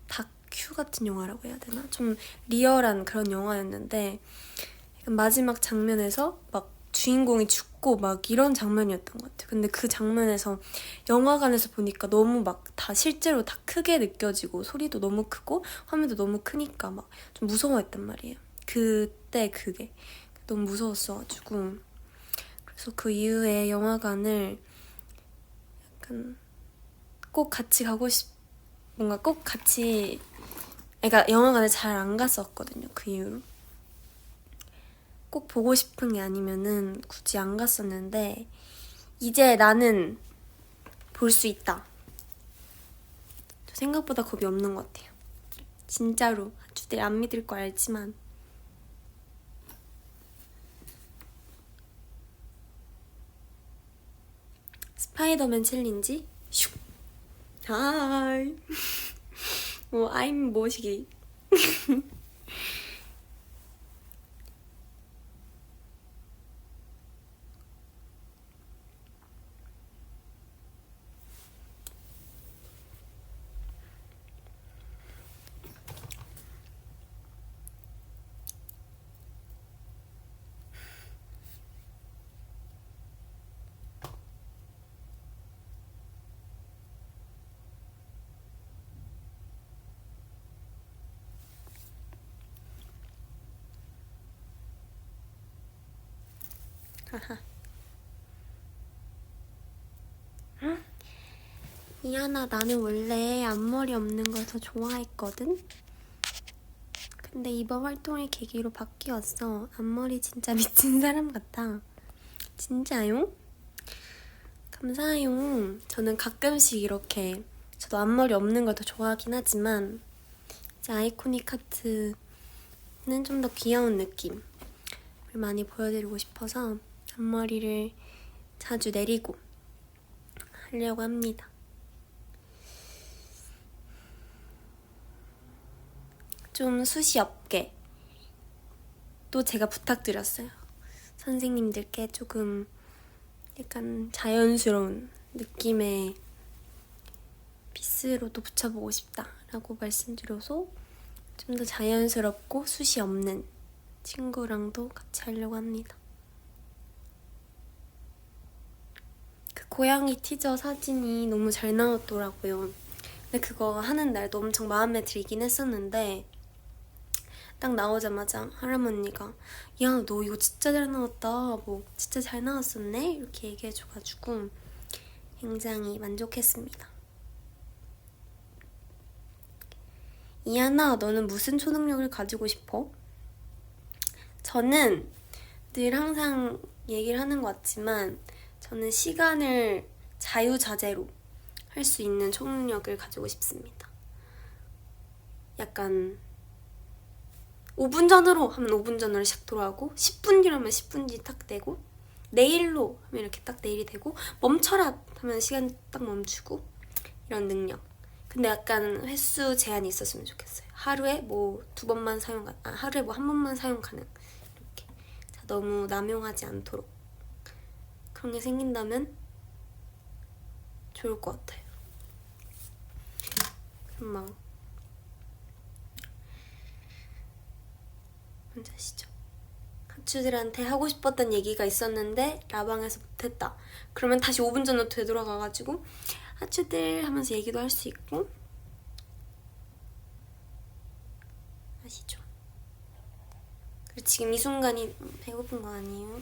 다큐 같은 영화라고 해야 되나? 좀 리얼한 그런 영화였는데 약간 마지막 장면에서 막 주인공이 죽고 막 이런 장면이었던 것 같아요. 근데 그 장면에서 영화관에서 보니까 너무 막 다 실제로 다 크게 느껴지고 소리도 너무 크고 화면도 너무 크니까 막 좀 무서워했단 말이에요. 그때 그게 너무 무서웠어가지고 그래서 그 이후에 영화관을 약간 꼭 같이 뭔가 꼭 같이 그러니까 영화관을 잘 안 갔었거든요. 그 이후로 꼭 보고 싶은 게 아니면은 굳이 안 갔었는데 이제 나는 볼 수 있다. 저 생각보다 겁이 없는 것 같아요. 진짜로. 주들 안 믿을 거 알지만 스파이더맨 챌린지 슉. 하이. I'm 뭐시기. 이하나, 나는 원래 앞머리 없는 걸 더 좋아했거든? 근데 이번 활동을 계기로 바뀌었어. 앞머리 진짜 미친 사람 같아. 진짜요? 감사해요. 저는 가끔씩 이렇게 저도 앞머리 없는 걸 더 좋아하긴 하지만 이제 아이코닉 하트 좀 더 귀여운 느낌을 많이 보여드리고 싶어서 앞머리를 자주 내리고 하려고 합니다. 좀 숱이 없게 또 제가 부탁드렸어요. 선생님들께 조금 약간 자연스러운 느낌의 피스로도 붙여보고 싶다라고 말씀드려서 좀 더 자연스럽고 숱이 없는 친구랑도 같이 하려고 합니다. 그 고양이 티저 사진이 너무 잘 나왔더라고요. 근데 그거 하는 날도 엄청 마음에 들긴 했었는데 딱 나오자마자 할아버지가 야, 너 이거 진짜 잘 나왔다. 뭐 진짜 잘 나왔었네? 이렇게 얘기해줘가지고 굉장히 만족했습니다. 이하나, 너는 무슨 초능력을 가지고 싶어? 저는 늘 항상 얘기를 하는 것 같지만 저는 시간을 자유자재로 할 수 있는 초능력을 가지고 싶습니다. 약간 5분 전으로 하면 5분 전으로 샥 돌아가고 10분 뒤라면 10분 뒤 딱 되고 내일로 하면 이렇게 딱 내일이 되고 멈춰라 하면 시간 딱 멈추고 이런 능력. 근데 약간 횟수 제한이 있었으면 좋겠어요. 하루에 뭐 2번만 하루에 뭐 1번만 사용 가능. 이렇게 너무 남용하지 않도록 그런 게 생긴다면 좋을 것 같아요. 그럼 막 혼자 시죠. 하추들한테 하고 싶었던 얘기가 있었는데 라방에서 못했다. 그러면 다시 5분 전으로 되돌아가가지고 하추들 하면서 얘기도 할 수 있고. 아시죠? 그리고 지금 이 순간이 배고픈 거 아니에요?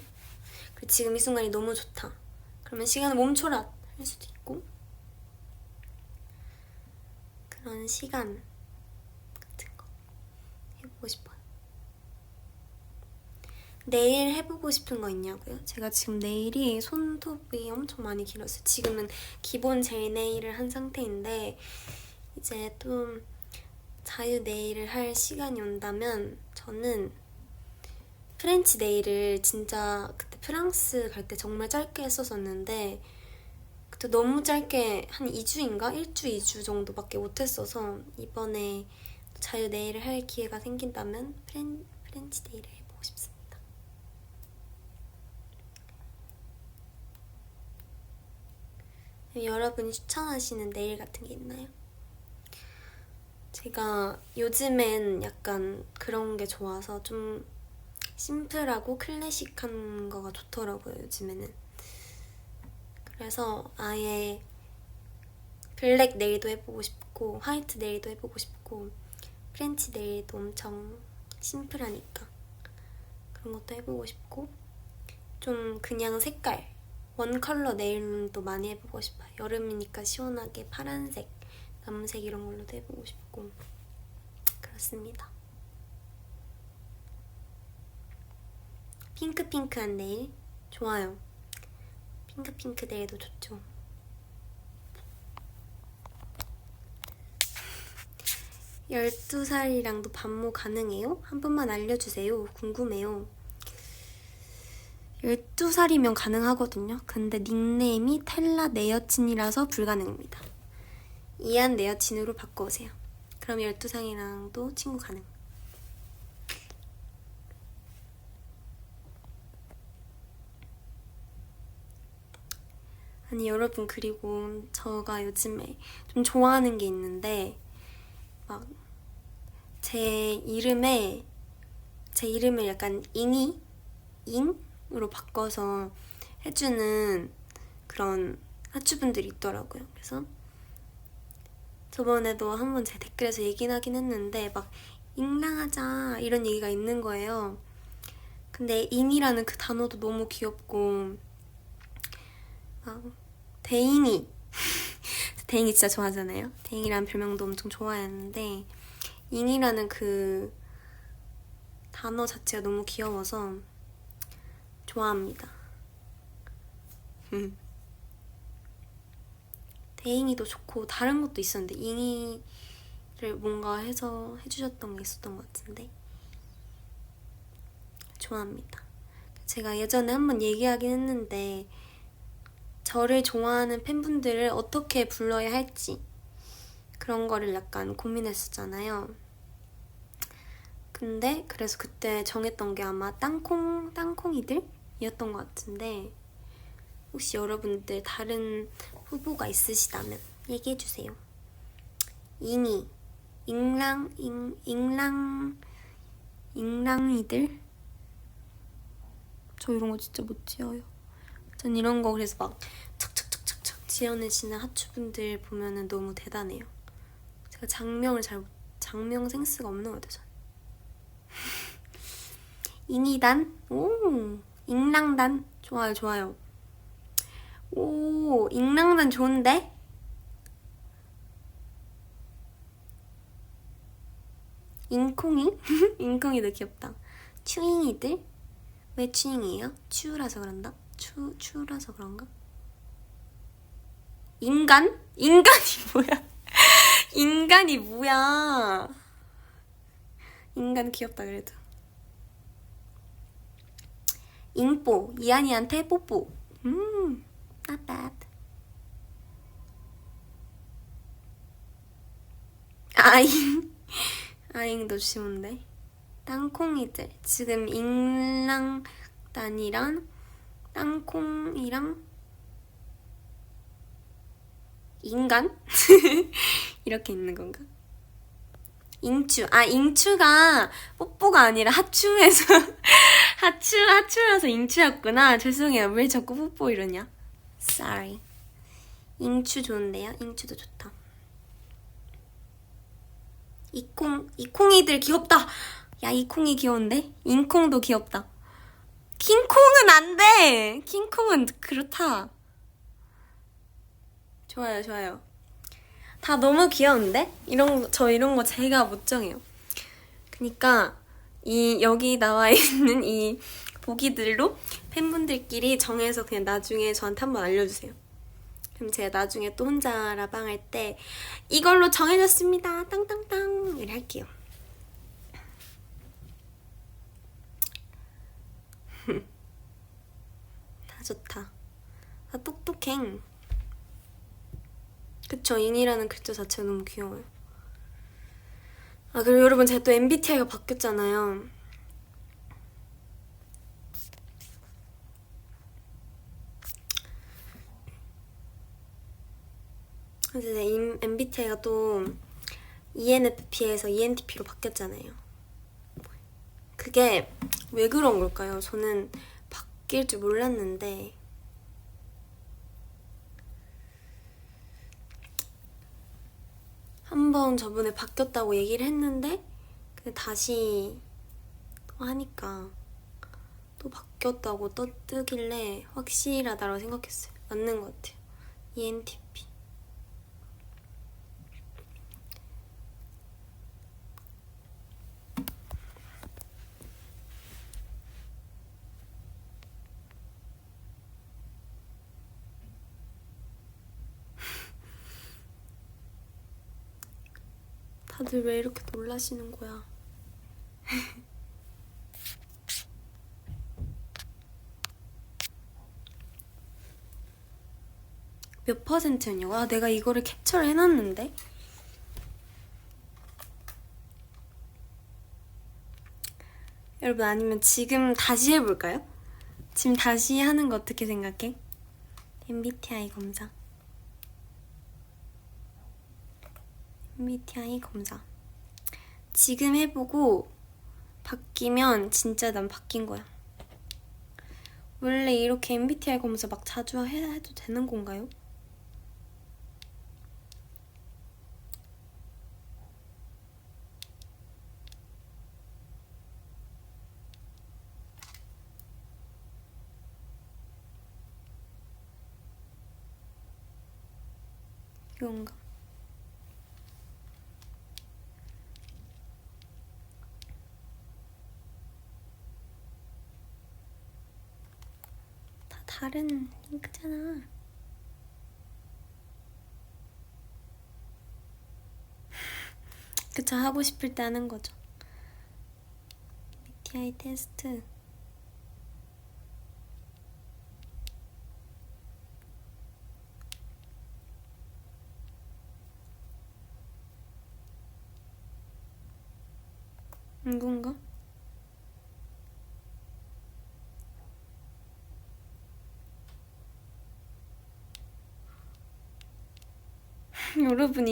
그리고 지금 이 순간이 너무 좋다. 그러면 시간을 멈춰라 할 수도 있고. 그런 시간 같은 거 해보고 싶어요. 네일 해보고 싶은 거 있냐고요? 제가 지금 네일이 손톱이 엄청 많이 길었어요. 지금은 기본 젤 네일을 한 상태인데 이제 또 자유 네일을 할 시간이 온다면 저는 프렌치 네일을 진짜 그때 프랑스 갈 때 정말 짧게 했었었는데 그때 너무 짧게 한 2주인가? 1주, 2주 정도밖에 못했어서 이번에 자유 네일을 할 기회가 생긴다면 프렌치 네일을 해보고 싶습니다. 여러분이 추천하시는 네일 같은 게 있나요? 제가 요즘엔 약간 그런 게 좋아서 좀 심플하고 클래식한 거가 좋더라고요, 요즘에는. 그래서 아예 블랙 네일도 해보고 싶고 화이트 네일도 해보고 싶고 프렌치 네일도 엄청 심플하니까 그런 것도 해보고 싶고 좀 그냥 색깔 원 컬러 네일도 많이 해보고 싶어요. 여름이니까 시원하게 파란색, 남색 이런 걸로도 해보고 싶고 그렇습니다. 핑크핑크한 네일 좋아요. 핑크핑크 네일도 좋죠. 12살이랑도 반모 가능해요? 한 번만 알려주세요. 궁금해요. 12살이면 가능하거든요. 근데 닉네임이 텔라 내 여친이라서 불가능입니다. 이한 내 여친으로 바꿔오세요. 그럼 12살이랑도 친구 가능. 아니 여러분, 그리고 제가 요즘에 좀 좋아하는 게 있는데 막 제 이름을 약간 인으로 바꿔서 해주는 그런 하추분들이 있더라고요. 그래서 저번에도 한번 제 댓글에서 얘기는 하긴 했는데 막 잉랑하자 이런 얘기가 있는 거예요. 근데 인이라는 그 단어도 너무 귀엽고 막 대잉이 대잉이 진짜 좋아하잖아요. 대잉이라는 별명도 엄청 좋아했는데 잉이라는 그 단어 자체가 너무 귀여워서 좋아합니다. 대잉이도 좋고 다른 것도 있었는데 잉이를 뭔가 해서 해주셨던 게 있었던 것 같은데 좋아합니다. 제가 예전에 한번 얘기하긴 했는데 저를 좋아하는 팬분들을 어떻게 불러야 할지 그런 거를 약간 고민했었잖아요. 근데 그래서 그때 정했던 게 아마 땅콩이들이었던 것 같은데 혹시 여러분들 다른 후보가 있으시다면 얘기해주세요. 잉랑이들? 저 이런 거 진짜 못 지어요. 전 이런 거 그래서 막 척척척척척 지어내시는 하추분들 보면은 너무 대단해요. 제가 장명 센스가 없는 것 같아요. 잉이단? 오, 잉랑단? 좋아요. 오, 잉랑단 좋은데? 잉콩이? 잉콩이도 귀엽다. 추잉이들? 왜 추잉이에요? 추라서 그런가? 추라서 그런가? 인간이 뭐야? 인간이 뭐야? 인간 귀엽다 그래도. 잉뽀, 이한이한테 뽀뽀. not bad. 아잉도 쉬운데. 땅콩이들. 지금 잉랑단이랑 땅콩이랑 인간? 이렇게 있는 건가? 잉추가 뽀뽀가 아니라 하추에서 하추라서 잉추였구나. 죄송해요. 왜 자꾸 뽀뽀 이러냐? Sorry. 잉추 좋은데요? 잉추도 좋다. 이콩이들 귀엽다. 야, 이콩이 귀여운데? 잉콩도 귀엽다. 킹콩은 안 돼. 킹콩은 그렇다. 좋아요. 다 너무 귀여운데? 저 이런 거 제가 못 정해요. 그니까 여기 나와 있는 이 보기들로 팬분들끼리 정해서 그냥 나중에 저한테 한번 알려주세요. 그럼 제가 나중에 또 혼자 라방 할 때 이걸로 정해졌습니다. 땅땅땅 이렇게 할게요. 다 좋다. 아, 똑똑행. 그쵸, 인이라는 글자 자체가 너무 귀여워요. 아, 그리고 여러분 제가 또 MBTI가 바뀌었잖아요. 그래서 제 MBTI가 또 ENFP에서 ENTP로 바뀌었잖아요. 그게 왜 그런 걸까요? 저는 바뀔 줄 몰랐는데 한번 저번에 바뀌었다고 얘기를 했는데 근데 다시 하니까 또 바뀌었다고 뜨길래 확실하다고 생각했어요. 맞는 것 같아요. ENTP. 다들 왜 이렇게 놀라시는 거야? 몇 퍼센트냐고? 아, 내가 이거를 캡처를 해놨는데? 여러분, 아니면 지금 다시 해볼까요? 지금 다시 하는 거 어떻게 생각해? MBTI 검사. MBTI 검사. 지금 해보고 바뀌면 진짜 난 바뀐 거야. 원래 이렇게 MBTI 검사 막 자주 해도 되는 건가요? 이건가? 다 다른 링크잖아. 그쵸, 하고 싶을 때 하는 거죠. MBTI 테스트 이건가? 여러분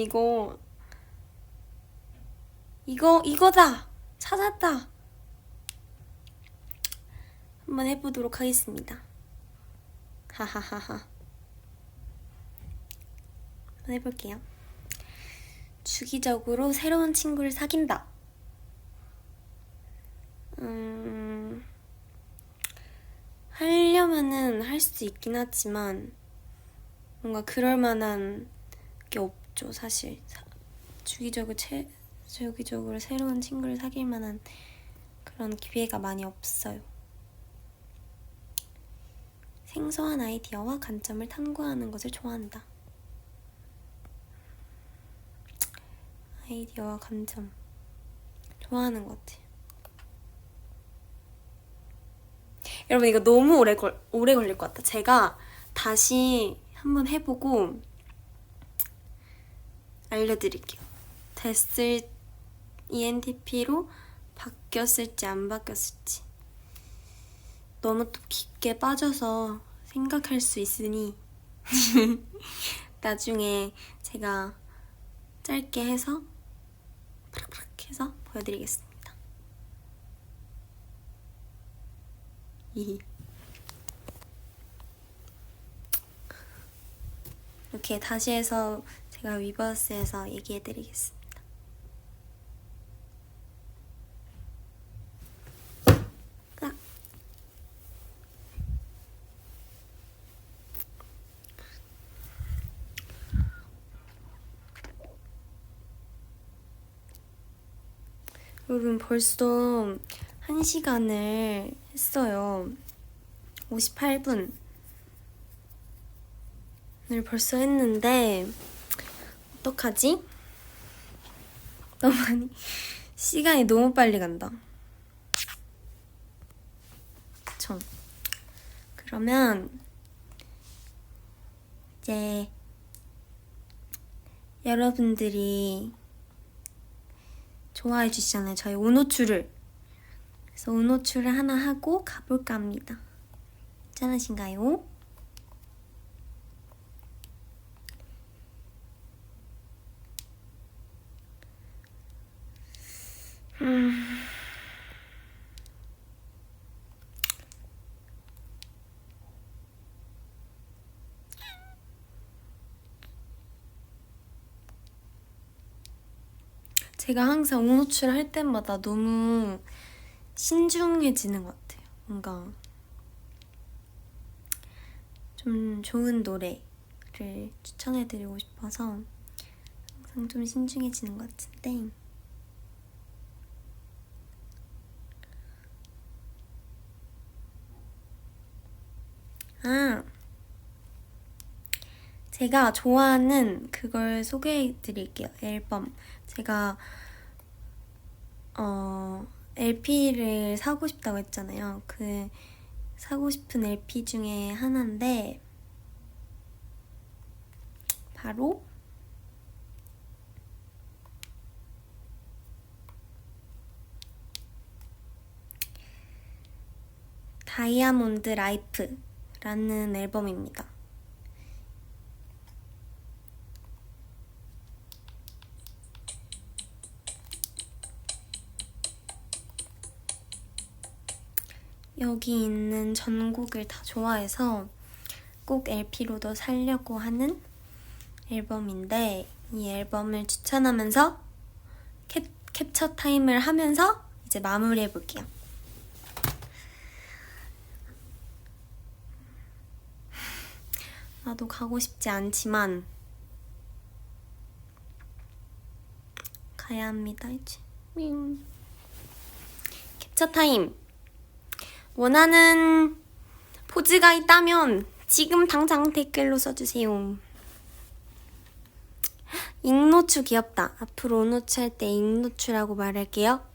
이거다! 찾았다! 한번 해보도록 하겠습니다. 하하하하. 한번 해볼게요. 주기적으로 새로운 친구를 사귄다. 하려면은 할 수 있긴 하지만 뭔가 그럴 만한 게 없죠, 사실. 주기적으로 새로운 친구를 사귈 만한 그런 기회가 많이 없어요. 생소한 아이디어와 관점을 탐구하는 것을 좋아한다. 아이디어와 관점 좋아하는 것 같아요. 여러분 이거 너무 오래 걸릴 것 같아. 제가 다시 한번 해보고 알려드릴게요. ENTP로 바뀌었을지 안 바뀌었을지. 너무 또 깊게 빠져서 생각할 수 있으니 나중에 제가 짧게 해서 팍팍 해서 보여드리겠습니다. 이렇게 다시 해서 제가 위버스에서 얘기해드리겠습니다. 여러분 벌써 1시간을 했어요. 58분을 벌써 했는데 어떡하지? 시간이 너무 빨리 간다. 그쵸? 그러면 이제 여러분들이 좋아해 주시잖아요, 저희 온호출을. 그래서 온호출을 하나 하고 가볼까 합니다. 괜찮으신가요? 제가 항상 온호출 할 때마다 너무 신중해지는 것 같아요. 뭔가 좀 좋은 노래를 추천해드리고 싶어서 항상 좀 신중해지는 것 같은데 제가 좋아하는 그걸 소개해드릴게요. 앨범. 제가 LP를 사고 싶다고 했잖아요. 그 사고 싶은 LP 중에 하나인데 바로 다이아몬드 라이프라는 앨범입니다. 여기 있는 전곡을 다 좋아해서 꼭 LP로도 살려고 하는 앨범인데 이 앨범을 추천하면서 캡처 타임을 하면서 이제 마무리해볼게요. 나도 가고 싶지 않지만 가야 합니다, 이제. 캡처 타임! 원하는 포즈가 있다면 지금 당장 댓글로 써주세요. 잉노추 귀엽다. 앞으로 온노추 할 때 잉노추라고 말할게요.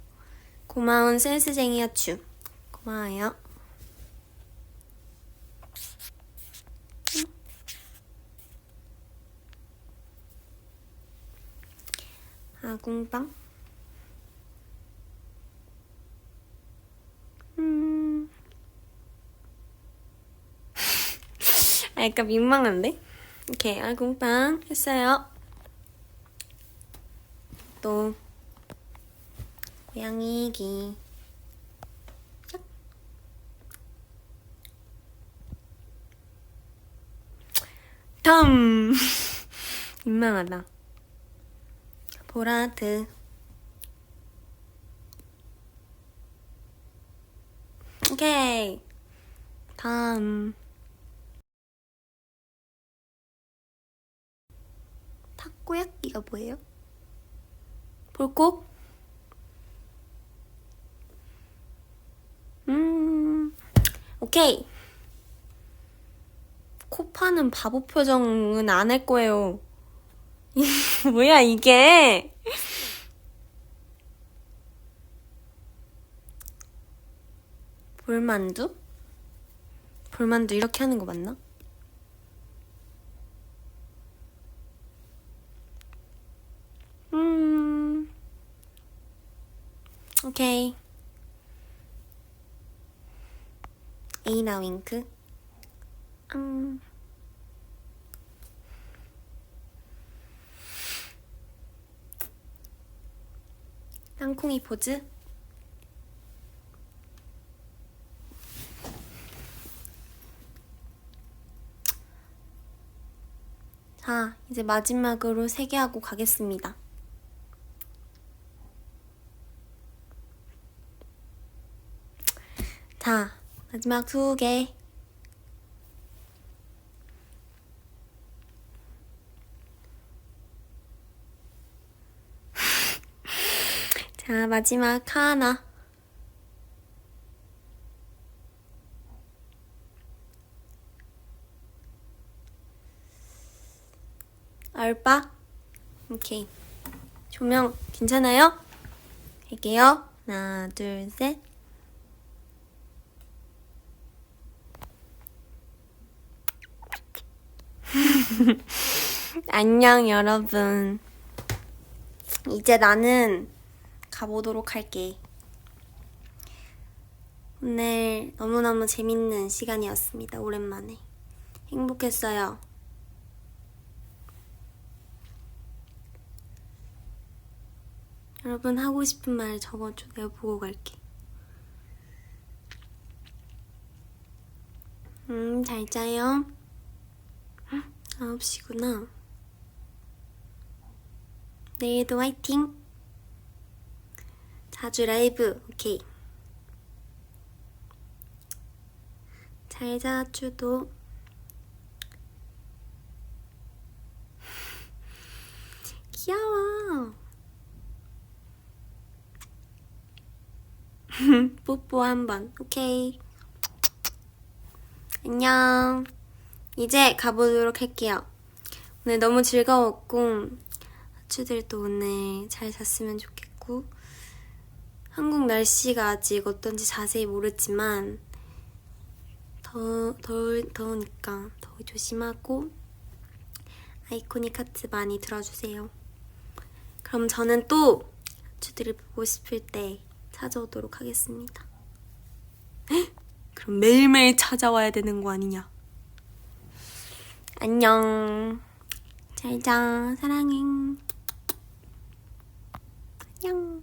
고마운 센스쟁이야 추. 고마워요. 아궁빵. 약간 민망한데? 오케이, 알콩빵 했어요. 또 고양이기. 다음. 민망하다. 보라트. 오케이. 다음. 타코야끼가 뭐예요? 볼콕? 오케이. 코 파는 바보 표정은 안 할 거예요. 뭐야, 이게? 볼만두? 볼만두 이렇게 하는 거 맞나? 오케이. 에이나 윙크. 땅콩이 포즈. 자, 이제 마지막으로 3개 하고 가겠습니다. 자, 마지막 2개. 자, 마지막 하나. 얼빠? 오케이. 조명 괜찮아요? 할게요. 하나, 둘, 셋. 안녕, 여러분. 이제 나는 가보도록 할게. 오늘 너무너무 재밌는 시간이었습니다. 오랜만에. 행복했어요. 여러분 하고 싶은 말 적어줘. 내가 보고 갈게. 잘 자요. 9시구나. 내일도 화이팅! 자주 라이브, 오케이. 잘 자, 주도. 귀여워. 뽀뽀 한번, 오케이. 안녕. 이제 가보도록 할게요. 오늘 너무 즐거웠고 아추들도 오늘 잘 잤으면 좋겠고 한국 날씨가 아직 어떤지 자세히 모르지만 더우니까 더위 조심하고 아이코닉 하트 많이 들어주세요. 그럼 저는 또 아추들을 보고 싶을 때 찾아오도록 하겠습니다. 그럼 매일매일 찾아와야 되는 거 아니냐? 안녕. 잘 자. 사랑해. 안녕.